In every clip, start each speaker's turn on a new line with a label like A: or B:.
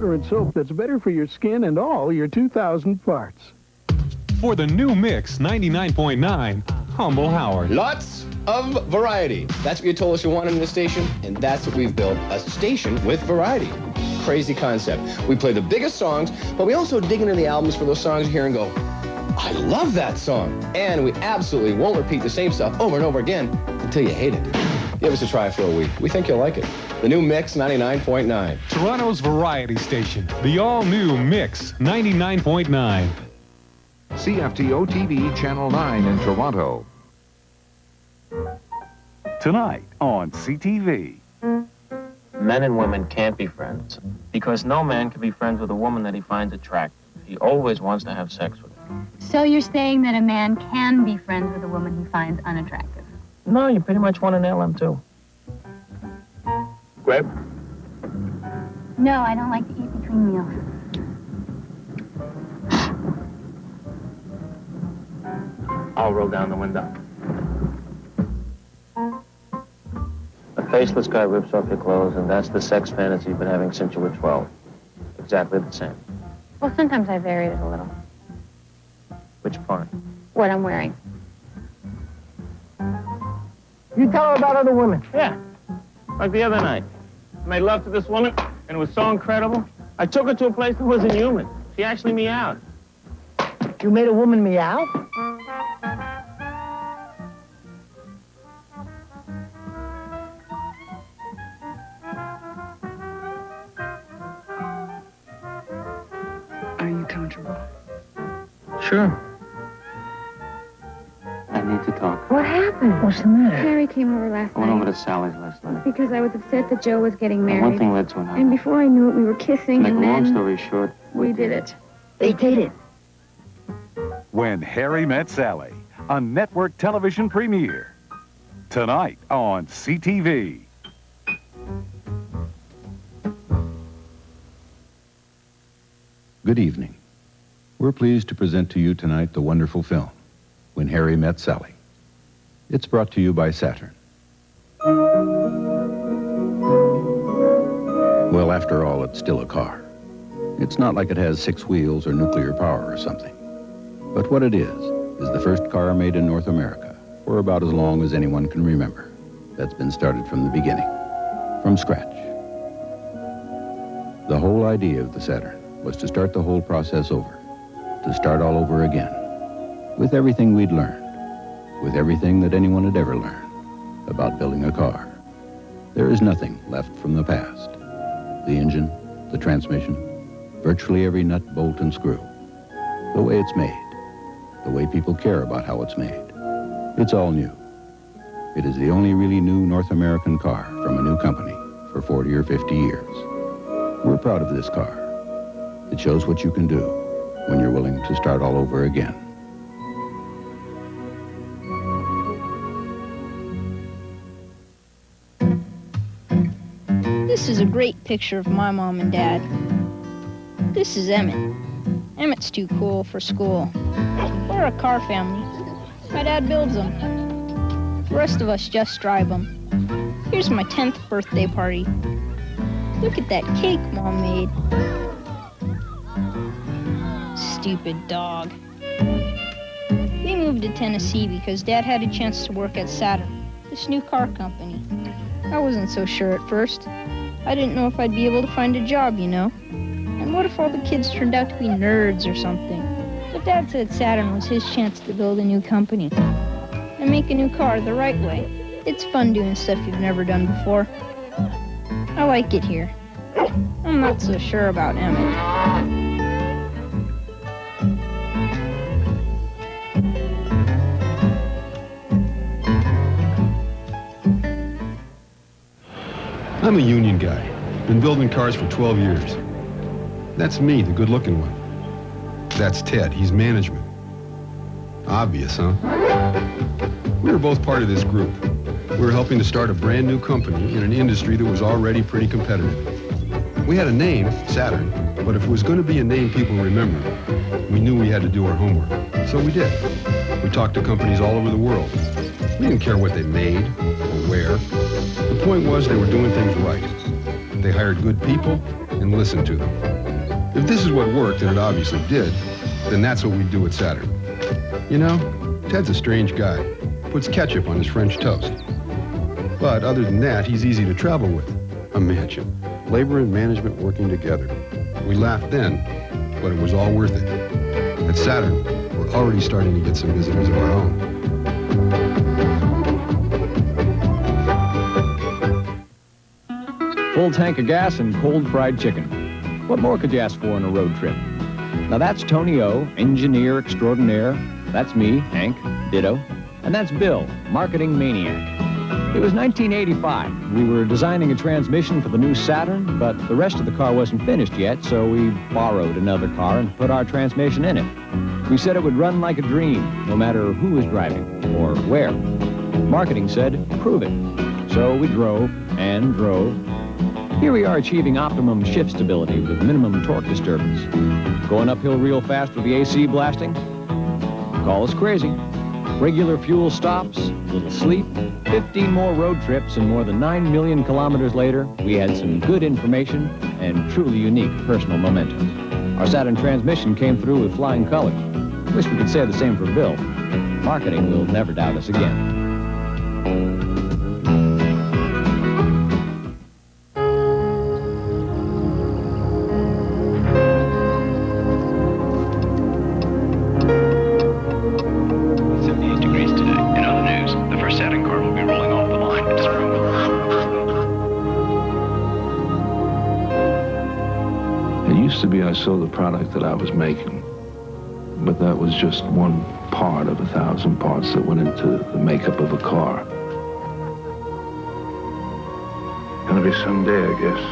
A: Deodorant soap that's better for your skin and all your 2,000 parts.
B: For the new Mix 99.9, Humble Howard.
C: Lots of variety. That's what you told us you wanted in the station, and that's what we've built, a station with variety. Crazy concept. We play the biggest songs, but we also dig into the albums for those songs you hear and go, I love that song. And we absolutely won't repeat the same stuff over and over again until you hate it. Give us a try for a week. We think you'll like it. The new Mix 99.9.
B: Toronto's variety station. The all-new Mix 99.9.
D: CFTO TV Channel 9 in Toronto. Tonight on CTV.
E: Men and women can't be friends because no man can be friends with a woman that he finds attractive. He always wants to have sex with her.
F: So you're saying that a man can be friends with a woman he finds unattractive?
E: No, you pretty much want to nail him too. Grape?
F: No, I don't like to eat between meals.
E: I'll roll down the window. A faceless guy rips off your clothes, and that's the sex fantasy you've been having since you were 12. Exactly the same.
F: Well, sometimes I varied it a little.
E: Which part?
F: What I'm wearing.
G: You tell her about other women.
E: Yeah. Like the other night. I made love to this woman, and it was so incredible. I took her to a place that wasn't human. She actually meowed.
G: You made a woman meow?
H: Are you comfortable?
E: Sure. I need to talk.
F: What happened?
G: What's the matter?
F: Harry came over last
E: I went over
F: night
E: to Sally's last night.
F: because I was upset that Joe was getting
E: And
F: married.
E: one thing led to another.
F: And before I knew it, we were kissing,
E: Make a
F: and
E: long
F: then
E: story short,
F: we did it.
G: They dated.
D: When Harry Met Sally, a network television premiere. Tonight on CTV.
I: Good evening. We're pleased to present to you tonight the wonderful film, When Harry Met Sally. It's brought to you by Saturn. Well, after all, it's still a car. It's not like it has 6 wheels or nuclear power or something. But what it is the first car made in North America for about as long as anyone can remember. That's been started from the beginning, from scratch. The whole idea of the Saturn was to start the whole process over, to start all over again, with everything we'd learned, with everything that anyone had ever learned about building a car. There is nothing left from the past. The engine, the transmission, virtually every nut, bolt, and screw. The way it's made, the way people care about how it's made. It's all new. It is the only really new North American car from a new company for 40 or 50 years. We're proud of this car. It shows what you can do when you're willing to start all over again.
J: This is a great picture of my mom and dad. This is Emmett. Emmett's too cool for school. We're a car family. My dad builds them. The rest of us just drive them. Here's my 10th birthday party. Look at that cake Mom made. Stupid dog. We moved to Tennessee because Dad had a chance to work at Saturn, this new car company. I wasn't so sure at first. I didn't know if I'd be able to find a job, you know. And what if all the kids turned out to be nerds or something? But Dad said Saturn was his chance to build a new company and make a new car the right way. It's fun doing stuff you've never done before. I like it here. I'm not so sure about Emmett.
K: I'm a union guy. Been building cars for 12 years. That's me, the good-looking one. That's Ted. He's management. Obvious, huh? We were both part of this group. We were helping to start a brand new company in an industry that was already pretty competitive. We had a name, Saturn, but if it was going to be a name people remember, we knew we had to do our homework. So we did. We talked to companies all over the world. We didn't care what they made or where. The point was they were doing things right. They hired good people and listened to them. If this is what worked, and it obviously did, then that's what we'd do at Saturn. You know, Ted's a strange guy. Puts ketchup on his French toast. But other than that, he's easy to travel with. Imagine, labor and management working together. We laughed then, but it was all worth it. At Saturn, we're already starting to get some visitors of our own.
L: Full tank of gas and cold fried chicken. What more could you ask for in a road trip? Now that's Tony O, engineer extraordinaire. That's me, Hank, ditto. And that's Bill, marketing maniac. It was 1985. We were designing a transmission for the new Saturn, but the rest of the car wasn't finished yet, so we borrowed another car and put our transmission in it. We said it would run like a dream, no matter who was driving or where. Marketing said, prove it. So we drove and drove. Here we are achieving optimum shift stability with minimum torque disturbance. Going uphill real fast with the AC blasting? Call us crazy. Regular fuel stops, little sleep, 15 more road trips, and more than 9 million kilometers later, we had some good information and truly unique personal momentum. Our Saturn transmission came through with flying colors. Wish we could say the same for Bill. Marketing will never doubt us again.
M: I saw the product that I was making, but that was just one part of 1,000 parts that went into the makeup of a car. Gonna be someday, I guess.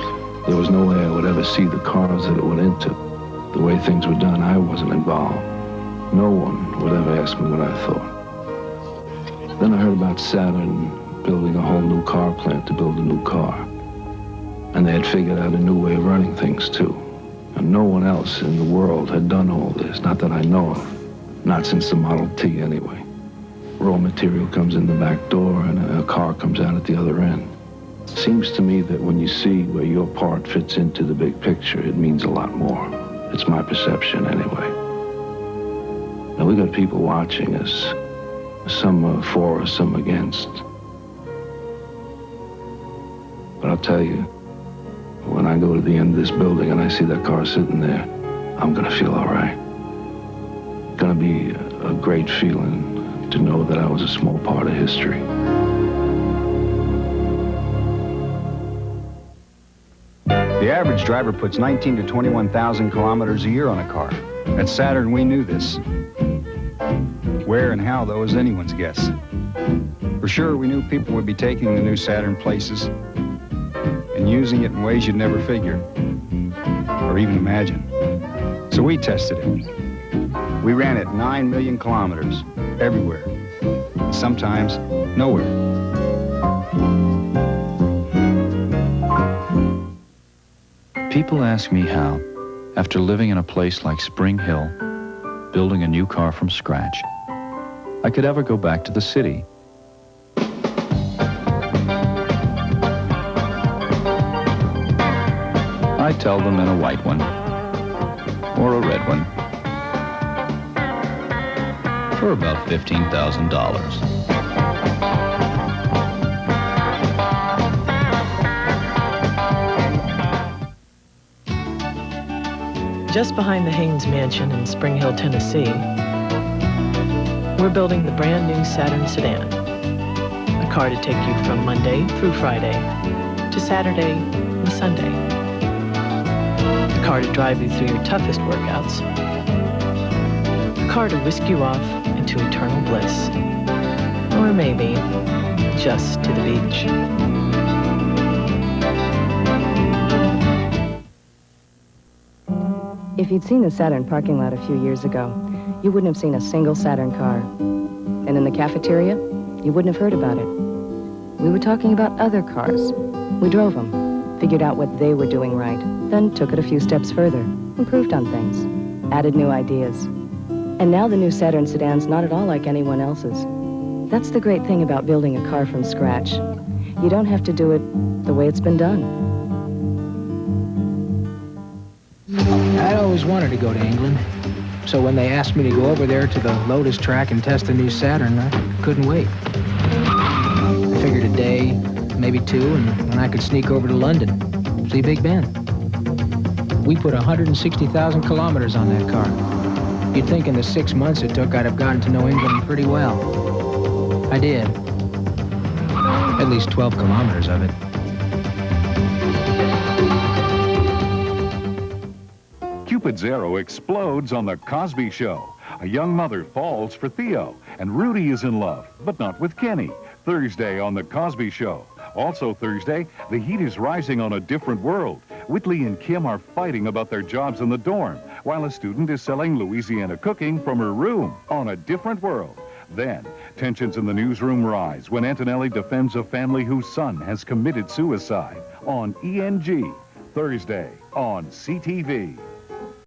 M: There was no way I would ever see the cars that it went into. The way things were done, I wasn't involved. No one would ever ask me what I thought. Then I heard about Saturn building a whole new car plant to build a new car. And they had figured out a new way of running things, too. And no one else in the world had done all this, not that I know of. Not since the Model T, anyway. Raw material comes in the back door and a car comes out at the other end. Seems to me that when you see where your part fits into the big picture, it means a lot more. It's my perception, anyway. Now, we got people watching us. Some are for us, some against. But I'll tell you, when I go to the end of this building and I see that car sitting there, I'm gonna feel all right. Gonna be a great feeling to know that I was a small part of history.
N: The average driver puts 19 to 21,000 kilometers a year on a car. At Saturn, we knew this. Where and how, though, is anyone's guess. For sure, we knew people would be taking the new Saturn places and using it in ways you'd never figure or even imagine. So we tested it. We ran it 9 million kilometers, everywhere, and sometimes nowhere.
O: People ask me how, after living in a place like Spring Hill, building a new car from scratch, I could ever go back to the city. I tell them in a white one, or a red one, for about $15,000.
P: Just behind the Haynes Mansion in Spring Hill, Tennessee, we're building the brand new Saturn sedan, a car to take you from Monday through Friday to Saturday and Sunday. A car to drive you through your toughest workouts. A car to whisk you off into eternal bliss. Or maybe just to the beach.
Q: If you'd seen the Saturn parking lot a few years ago, you wouldn't have seen a single Saturn car. And in the cafeteria, you wouldn't have heard about it. We were talking about other cars. We drove them, figured out what they were doing right, then took it a few steps further, improved on things, added new ideas. And now the new Saturn sedan's not at all like anyone else's. That's the great thing about building a car from scratch. You don't have to do it the way it's been done.
R: I'd always wanted to go to England. So when they asked me to go over there to the Lotus track and test a new Saturn, I couldn't wait. I figured a day, maybe two, and then I could sneak over to London, see Big Ben. We put 160,000 kilometers on that car. You'd think in the 6 months it took, I'd have gotten to know England pretty well. I did. At least 12 kilometers of it.
S: Cupid's arrow explodes on The Cosby Show. A young mother falls for Theo, and Rudy is in love, but not with Kenny. Thursday on The Cosby Show. Also Thursday, the heat is rising on A Different World. Whitley and Kim are fighting about their jobs in the dorm, while a student is selling Louisiana cooking from her room on A Different World. Then, tensions in the newsroom rise when Antonelli defends a family whose son has committed suicide on ENG. Thursday on CTV.